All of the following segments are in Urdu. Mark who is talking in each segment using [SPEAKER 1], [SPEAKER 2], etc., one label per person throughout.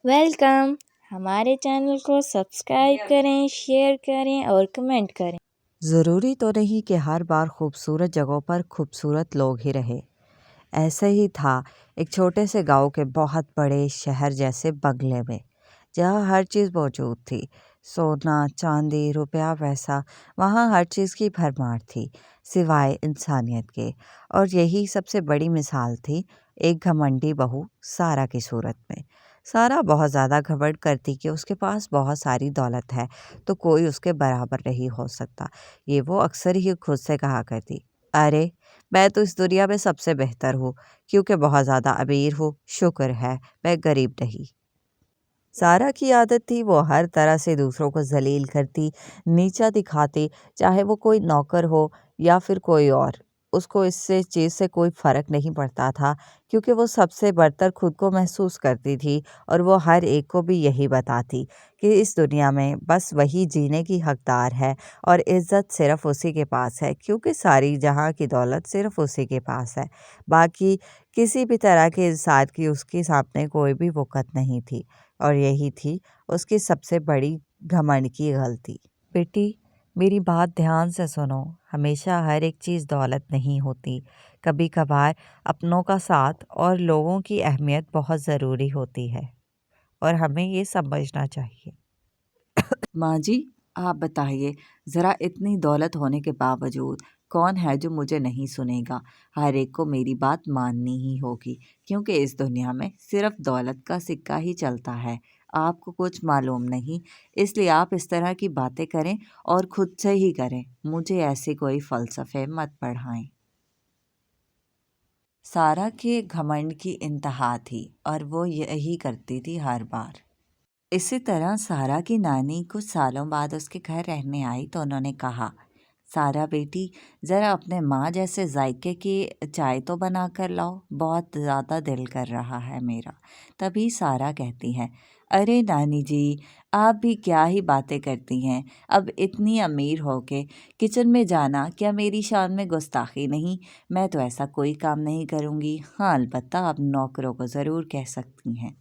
[SPEAKER 1] ویلکم، ہمارے چینل کو سبسکرائب کریں، شیئر کریں اور کمنٹ کریں۔
[SPEAKER 2] ضروری تو نہیں کہ ہر بار خوبصورت جگہوں پر خوبصورت لوگ ہی رہے۔ ایسے ہی تھا ایک چھوٹے سے گاؤں کے بہت بڑے شہر جیسے بنگلے میں، جہاں ہر چیز موجود تھی، سونا، چاندی، روپیہ، پیسہ، وہاں ہر چیز کی بھرمار تھی سوائے انسانیت کے۔ اور یہی سب سے بڑی مثال تھی ایک گھمنڈی بہو سارا کی صورت میں۔ سارا بہت زیادہ گھمنڈ کرتی کہ اس کے پاس بہت ساری دولت ہے تو کوئی اس کے برابر نہیں ہو سکتا۔ یہ وہ اکثر ہی خود سے کہا کرتی، ارے میں تو اس دنیا میں سب سے بہتر ہوں کیونکہ بہت زیادہ امیر ہوں، شکر ہے میں غریب نہیں۔ سارا کی عادت تھی وہ ہر طرح سے دوسروں کو ذلیل کرتی، نیچا دکھاتی، چاہے وہ کوئی نوکر ہو یا پھر کوئی اور۔ اس کو اس سے چیز سے کوئی فرق نہیں پڑتا تھا کیونکہ وہ سب سے برتر خود کو محسوس کرتی تھی، اور وہ ہر ایک کو بھی یہی بتاتی کہ اس دنیا میں بس وہی جینے کی حقدار ہے اور عزت صرف اسی کے پاس ہے، کیونکہ ساری جہاں کی دولت صرف اسی کے پاس ہے۔ باقی کسی بھی طرح کے انسان کی اس کے سامنے کوئی بھی وقت نہیں تھی، اور یہی تھی اس کی سب سے بڑی گھمنڈ کی غلطی۔ بیٹی میری بات دھیان سے سنو، ہمیشہ ہر ایک چیز دولت نہیں ہوتی، کبھی کبھار اپنوں کا ساتھ اور لوگوں کی اہمیت بہت ضروری ہوتی ہے، اور ہمیں یہ سمجھنا چاہیے۔ ماں جی آپ بتائیے، ذرا اتنی دولت ہونے کے باوجود کون ہے جو مجھے نہیں سنے گا؟ ہر ایک کو میری بات ماننی ہی ہوگی، کیونکہ اس دنیا میں صرف دولت کا سکہ ہی چلتا ہے۔ آپ کو کچھ معلوم نہیں، اس لیے آپ اس طرح کی باتیں کریں اور خود سے ہی کریں، مجھے ایسے کوئی فلسفے مت پڑھائیں۔ سارا کے گھمنڈ کی انتہا تھی اور وہ یہی کرتی تھی ہر بار۔ اسی طرح سارا کی نانی کچھ سالوں بعد اس کے گھر رہنے آئی تو انہوں نے کہا، سارا بیٹی ذرا اپنے ماں جیسے ذائقے کی چائے تو بنا کر لاؤ، بہت زیادہ دل کر رہا ہے میرا۔ تبھی سارا کہتی ہے، ارے نانی جی آپ بھی کیا ہی باتیں کرتی ہیں، اب اتنی امیر ہو کے کچن میں جانا کیا میری شان میں گستاخی نہیں؟ میں تو ایسا کوئی کام نہیں کروں گی، ہاں البتہ آپ نوکروں کو ضرور کہہ سکتی ہیں۔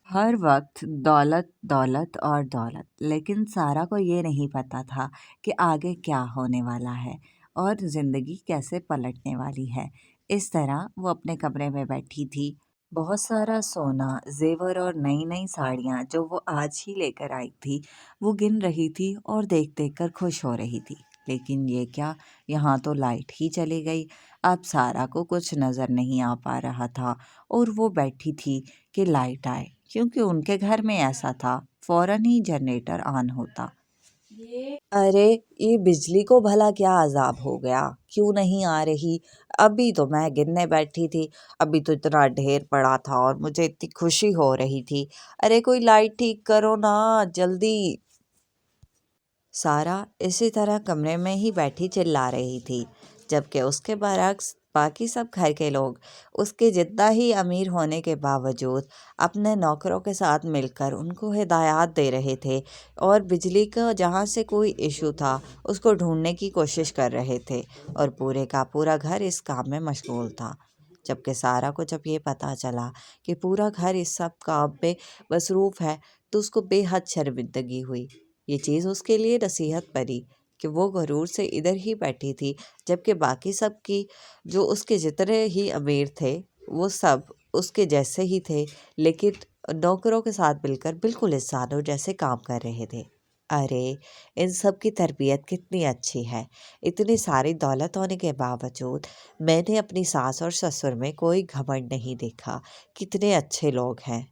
[SPEAKER 2] ہر وقت دولت دولت اور دولت، لیکن سارا کو یہ نہیں پتہ تھا کہ آگے کیا ہونے والا ہے اور زندگی کیسے پلٹنے والی ہے۔ اس طرح وہ اپنے کمرے میں بیٹھی تھی، بہت سارا سونا، زیور اور نئی نئی ساڑیاں جو وہ آج ہی لے کر آئی تھی وہ گن رہی تھی اور دیکھ دیکھ کر خوش ہو رہی تھی۔ لیکن یہ کیا، یہاں تو لائٹ ہی چلی گئی۔ اب سارا کو کچھ نظر نہیں آ پا رہا تھا اور وہ بیٹھی تھی کہ لائٹ آئے، کیونکہ ان کے گھر میں ایسا تھا فوراً ہی جنریٹر آن ہوتا۔ ارے یہ بجلی کو بھلا کیا عذاب ہو گیا، کیوں نہیں آ رہی؟ ابھی تو میں گننے بیٹھی تھی، ابھی تو اتنا ڈھیر پڑا تھا اور مجھے اتنی خوشی ہو رہی تھی۔ ارے کوئی لائٹ ٹھیک کرو نا جلدی۔ سارا اسی طرح کمرے میں ہی بیٹھی چلا رہی تھی، جبکہ اس کے برعکس باقی سب گھر کے لوگ اس کے جتنا ہی امیر ہونے کے باوجود اپنے نوکروں کے ساتھ مل کر ان کو ہدایات دے رہے تھے، اور بجلی کا جہاں سے کوئی ایشو تھا اس کو ڈھونڈنے کی کوشش کر رہے تھے، اور پورے کا پورا گھر اس کام میں مشغول تھا۔ جبکہ سارا کو جب یہ پتہ چلا کہ پورا گھر اس سب کام میں مصروف ہے تو اس کو بے حد شرمندگی ہوئی۔ یہ چیز اس کے لیے نصیحت بنی کہ وہ غرور سے ادھر ہی بیٹھی تھی، جبکہ باقی سب کی جو اس کے جتنے ہی امیر تھے وہ سب اس کے جیسے ہی تھے، لیکن نوکروں کے ساتھ مل کر بالکل انسانوں جیسے کام کر رہے تھے۔ ارے ان سب کی تربیت کتنی اچھی ہے، اتنی ساری دولت ہونے کے باوجود میں نے اپنی ساس اور سسر میں کوئی گھمنڈ نہیں دیکھا، کتنے اچھے لوگ ہیں۔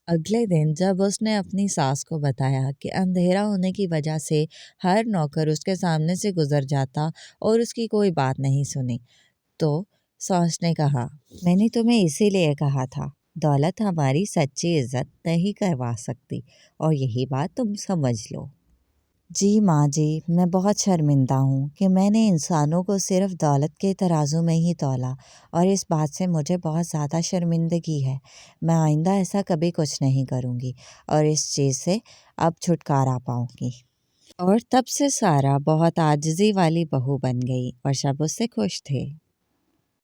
[SPEAKER 2] اگلے دن جب اس نے اپنی ساس کو بتایا کہ اندھیرا ہونے کی وجہ سے ہر نوکر اس کے سامنے سے گزر جاتا اور اس کی کوئی بات نہیں سنی، تو ساس نے کہا، میں نے تمہیں اسی لیے کہا تھا، دولت ہماری سچی عزت نہیں کروا سکتی، اور یہی بات تم سمجھ لو۔ جی ماں جی میں بہت شرمندہ ہوں کہ میں نے انسانوں کو صرف دولت کے ترازو میں ہی تولا، اور اس بات سے مجھے بہت زیادہ شرمندگی ہے۔ میں آئندہ ایسا کبھی کچھ نہیں کروں گی اور اس چیز سے اب چھٹکارا پاؤں گی۔ اور تب سے سارا بہت عاجزی والی بہو بن گئی اور سب اس سے خوش تھے۔